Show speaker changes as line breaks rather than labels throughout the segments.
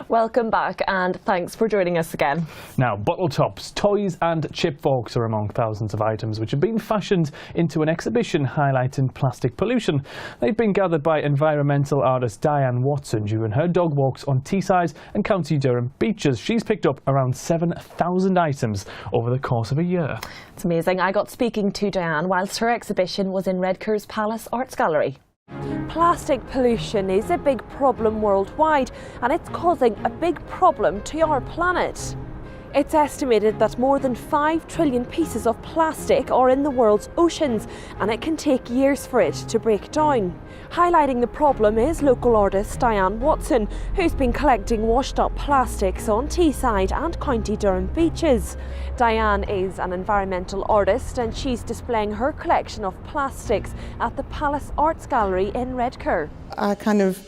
Welcome back and thanks for joining us again.
Now, bottle tops, toys and chip forks are among thousands of items which have been fashioned into an exhibition highlighting plastic pollution. They've been gathered by environmental artist Diane Watson during her dog walks on Teesside and County Durham beaches. She's picked up around 7,000 items over the course of a year.
It's amazing. I got speaking to Diane whilst her exhibition was in Redcar's Palace Arts Gallery.
Plastic pollution is a big problem worldwide, and it's causing a big problem to our planet. It's estimated that more than 5 trillion pieces of plastic are in the world's oceans, and it can take years for it to break down. Highlighting the problem is local artist Diane Watson, who's been collecting washed up plastics on Teesside and County Durham beaches. Diane is an environmental artist and she's displaying her collection of plastics at the Palace Arts Gallery in Redcar.
I kind of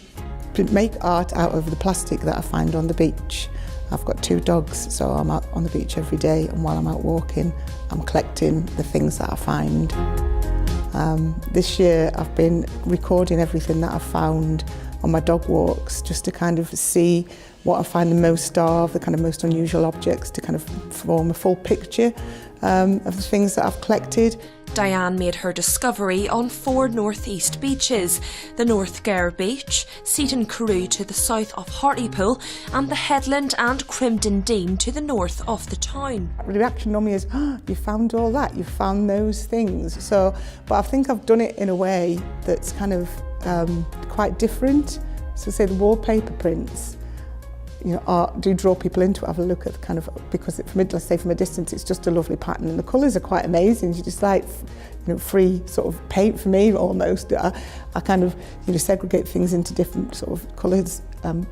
make art out of the plastic that I find on the beach. I've got 2 dogs, so I'm out on the beach every day, and while I'm out walking, I'm collecting the things that I find. This year I've been recording everything that I've found on my dog walks, just to kind of see what I find the most of, the kind of most unusual objects, to kind of form a full picture of the things that I've collected.
Diane made her discovery on 4 northeast beaches: the North Gare Beach, Seaton Carew to the south of Hartlepool, and the Headland and Crimden Dean to the north of the town.
The reaction normally is, oh, you found all that, you found those things. So, but I think I've done it in a way that's kind of quite different. So say the wallpaper prints, you know, art do draw people into it. Have a look at the kind of, because let's say from a distance it's just a lovely pattern and the colours are quite amazing. You just like, you know, free sort of paint for me almost. I kind of, you know, segregate things into different sort of colours and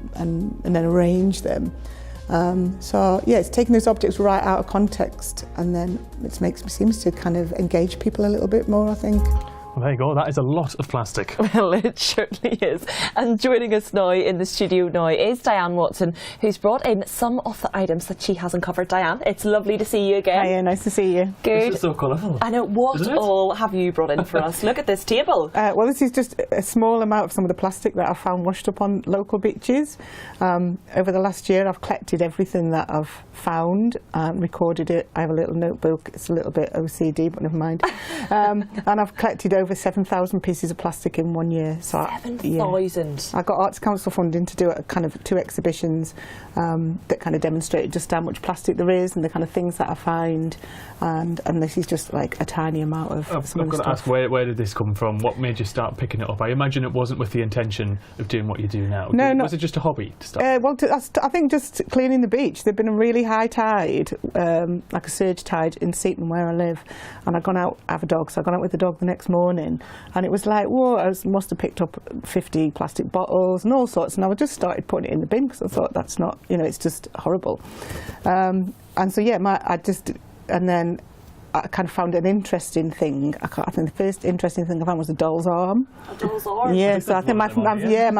then arrange them. So yeah, it's taking those objects right out of context, and then it seems to kind of engage people a little bit more, I think.
Well, there you go, that is a lot of plastic.
Well, it certainly is. And joining us now in the studio now is Diane Watson, who's brought in some of the items that she has uncovered. Diane, it's lovely to see you again.
Hiya, nice to see you.
Good.
This is so colourful.
I know. What all have you brought in for us? Look at this table.
Well, this is just a small amount of some of the plastic that I've found washed up on local beaches. Over the last year I've collected everything that I've found, recorded it. I have a little notebook. It's a little bit OCD, but never mind. And I've collected over 7,000 pieces of plastic in 1 year. So
7,000.
I got Arts Council funding to do kind of 2 exhibitions that kind of demonstrated just how much plastic there is and the kind of things that I find. And this is just like a tiny amount of some of the stuff. I've got
to ask, where did this come from? What made you start picking it up? I imagine it wasn't with the intention of doing what you do now.
No,
was it just a hobby to start?
Well, I think just cleaning the beach. There'd been a really high tide, like a surge tide in Seaton where I live, and I'd gone out, I have a dog, so I got out with the dog the next morning, and it was like, whoa, I must have picked up 50 plastic bottles and all sorts, and I just started putting it in the bin because I thought that's not, you know, it's just horrible. And so yeah, and then I kind of found an interesting thing. I think the first interesting thing I found was a doll's arm.
A doll's arm?
Yeah, so I think my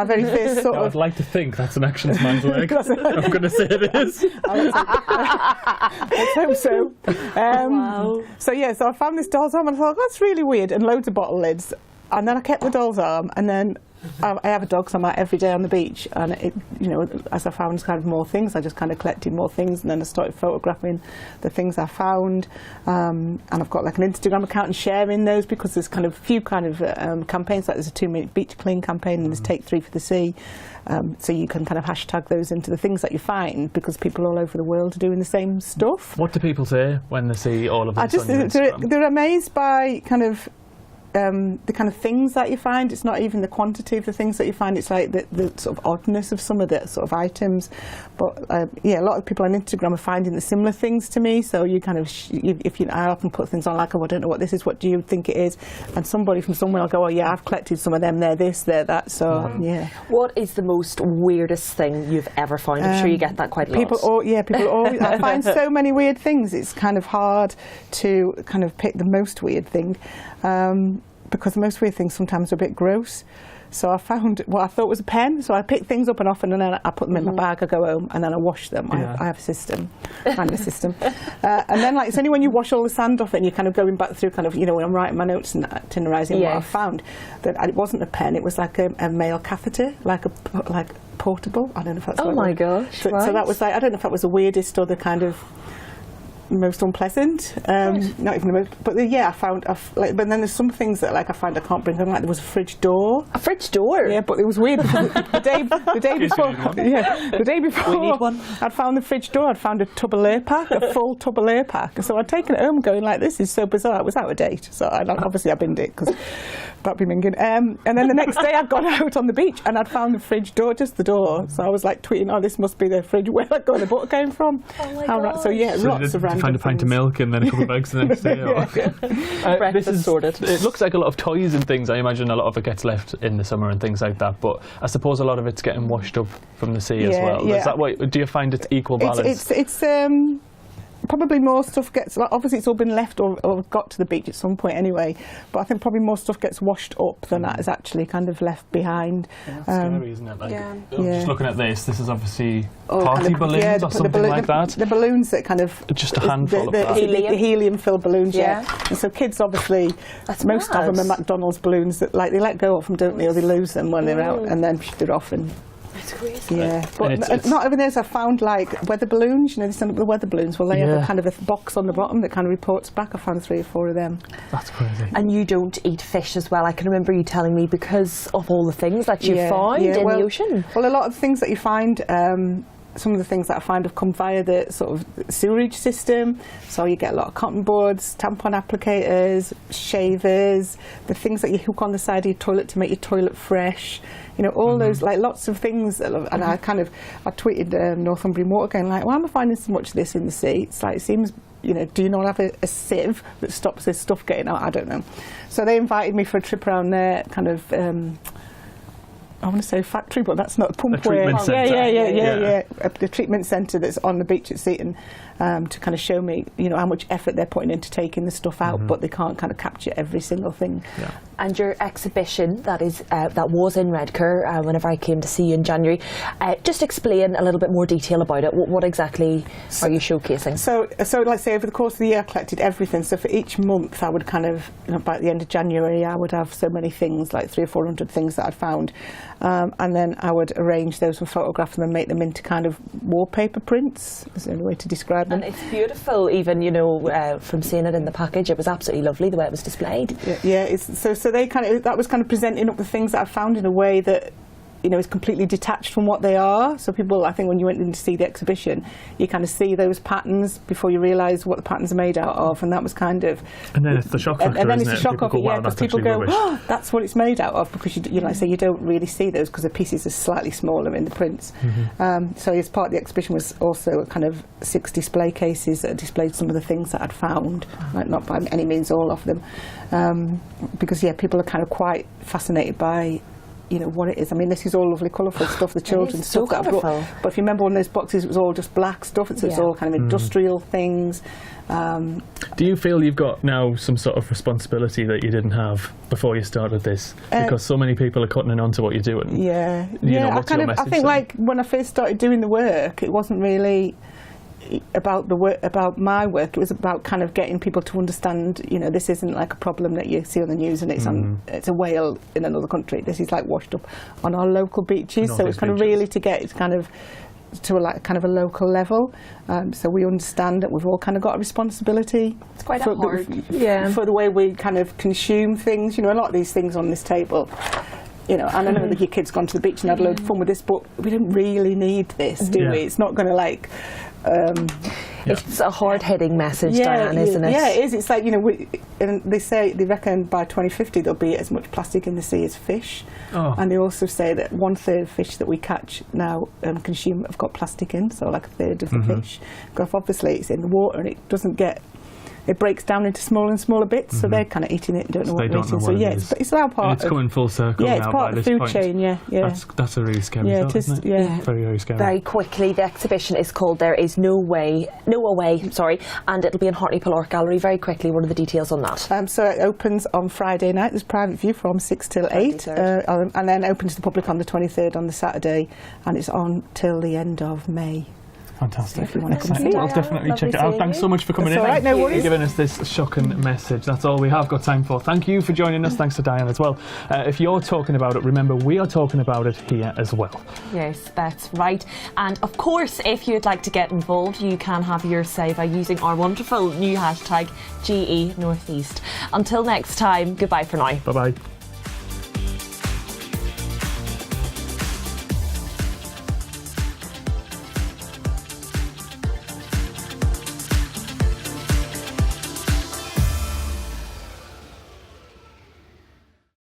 very first sort of...
I would like to think that's an action man's leg. I'm going to say it is.
Let's hope so.
Wow.
So yeah, so I found this doll's arm and I thought, that's really weird, and loads of bottle lids. And then I kept the doll's arm, and then I have a dog, so I'm out every day on the beach, and it, you know, as I found kind of more things, I just kind of collected more things, and then I started photographing the things I found, and I've got like an Instagram account and sharing those, because there's kind of a few kind of campaigns, like there's a 2-minute beach clean campaign and there's Take 3 for the Sea, so you can kind of hashtag those into the things that you find, because people all over the world are doing the same stuff.
What do people say when they see all of this on your Instagram?
They're amazed by kind of the kind of things that you find. It's not even the quantity of the things that you find, it's like the sort of oddness of some of the sort of items. But yeah, a lot of people on Instagram are finding the similar things to me, so you kind of, I often put things on like, oh, I don't know what this is, what do you think it is? And somebody from somewhere will go, oh yeah, I've collected some of them, they're this, they're that, so yeah.
What is the most weirdest thing you've ever found? I'm sure you get that quite a lot.
People always, I find so many weird things, it's kind of hard to kind of pick the most weird thing. because most weird things sometimes are a bit gross. So I found what I thought was a pen. So I pick things up and often, and then I put them in my bag. I go home and then I wash them. I have a system, kind of a system. And then, like, it's only when you wash all the sand off it and you're kind of going back through, kind of, you know, when I'm writing my notes and itinerising what I found, that it wasn't a pen. It was like a male catheter, like portable. I don't know if that's.
Oh my gosh!
So that was like, I don't know if that was the weirdest or the kind of most unpleasant, not even the most, but I found, but then there's some things that like I find I can't bring home, like there was a fridge door.
A fridge door?
Yeah, but it was weird because the day before,
we need one.
I'd found the fridge door, I'd found a tub of Lurpak, a full tub of Lurpak, so I'd taken it home going like, this is so bizarre. It was out of date, so obviously I binned it because that'd be minging. And then the next day I'd gone out on the beach and I'd found the fridge door, just the door, so I was like tweeting, oh, this must be the fridge where that the butter came from.
Oh my God.
So yeah, lots of random
find a pint of milk and then a couple of eggs the next day.
Breakfast
this is
sorted.
It looks like a lot of toys and things. I imagine a lot of it gets left in the summer and things like that. But I suppose a lot of it's getting washed up from the sea as well.
Yeah.
Is that what? Do you find it's equal balance?
It's probably more stuff gets, like, obviously it's all been left or got to the beach at some point anyway, but I think probably more stuff gets washed up than that is actually kind of left behind.
Yeah, that's scary, isn't it? Like,
Yeah.
Just looking at this is obviously
Oh,
party
kind of,
balloons or something like that.
The balloons that kind of...
Just a handful of that.
The helium-filled balloons, And so kids, obviously, most of them are McDonald's balloons that like they let go of them, don't they, or they lose them when they're out, and then they're off and...
It's crazy.
Yeah, but not even those. I found like weather balloons. You know, they send up the weather balloons. Well, they have a kind of a box on the bottom that kind of reports back. I found 3 or 4 of them.
That's crazy.
And you don't eat fish as well. I can remember you telling me because of all the things that you find in the ocean.
Well, a lot of the things that you find. Some of the things that I find have come via the sort of sewerage system. So you get a lot of cotton buds, tampon applicators, shavers, the things that you hook on the side of your toilet to make your toilet fresh. You know, all those, like lots of things. And I tweeted Northumbrian Water going like, why am I finding so much of this in the sea? It's like, it seems, you know, do you not have a sieve that stops this stuff getting out? I don't know. So they invited me for a trip around their kind of, I want to say factory, but that's not a pump.
A treatment centre.
Yeah. The treatment centre that's on the beach at Seaton, to kind of show me, you know, how much effort they're putting into taking the stuff out, but they can't kind of capture every single thing.
Yeah.
And your exhibition that was in Redcar whenever I came to see you in January, just explain a little bit more detail about it. What exactly are you showcasing?
So like say over the course of the year I collected everything. So for each month I would kind of, you know, by the end of January I would have so many things, like 300 or 400 things that I'd found, and then I would arrange those and photograph them and make them into kind of wallpaper prints. Is the only way to describe them.
And it's beautiful, even, you know, from seeing it in the package, it was absolutely lovely the way it was displayed.
So they kind of, that was kind of presenting up the things that I found in a way that, you know, is completely detached from what they are. So people, I think when you went in to see the exhibition, you kind of see those patterns before you realise what the patterns are made out of, and that was kind of...
And then it's the shock factor,
and then
isn't
it's the
it?
shock of it,
wow,
because people go, oh, that's what it's made out of, because you know, like I say, you don't really see those because the pieces are slightly smaller in the prints. So as part of the exhibition was also kind of 6 display cases that displayed some of the things that I'd found, like not by any means all of them, because people are kind of quite fascinated by, you know, what it is. I mean, this is all lovely colourful stuff, the children's stuff that I've got. But if you remember one of those boxes, it was all just black stuff, so it's all kind of industrial things.
Do you feel you've got now some sort of responsibility that you didn't have before you started this? Because so many people are cutting on to what you're doing. I think like when I first started doing the work, it wasn't really about the work, about my work. It was about kind of getting people to understand, you know, this isn't like a problem that you see on the news and it's a whale in another country. This is like washed up on our local beaches. So it's kind of really to get it kind of to a local level. So we understand that we've all kind of got a responsibility.
It's quite
for the way we kind of consume things. You know, a lot of these things on this table, you know, and I know that your kid's gone to the beach and had a load of fun with this, but we don't really need this, do we? It's not going to like...
It's a hard-hitting message, Diane, isn't it?
Yeah, it is. It's like, you know, and they reckon by 2050 there'll be as much plastic in the sea as fish. And they also say that 1/3 of fish that we catch now consume have got plastic in, so like 1/3 of the fish. Because obviously it's in the water and it doesn't get it breaks down into smaller and smaller bits, so they're kind of eating it and don't know what
They
they're
don't know
eating. So
what
yeah,
it is.
it's now part
And it's
of...
coming full circle
Yeah,
now
it's
by
part of the
this
food
point.
chain, yeah.
That's a really scary
Yeah,
thought,
it is,
isn't it?
yeah.
Very, very scary.
Very quickly, the exhibition is called There Is No Away, and it'll be in Hartlepool Art Gallery. Very quickly, what are the details on that?
So it opens on Friday night. There's private view from 6 till 8, and then open to the public on the 23rd on the Saturday, and it's on till the end of May.
Fantastic.
If you want to come see it.
I'll definitely check it out. Thanks so much for coming
That's
in.
all right, no worries.
For giving us this shocking message. That's all we have got time for. Thank you for joining us. Thanks to Diane as well. If you're talking about it, remember we are talking about it here as well.
Yes, that's right. And of course, if you'd like to get involved, you can have your say by using our wonderful new hashtag GE Northeast. Until next time, goodbye for now.
Bye bye.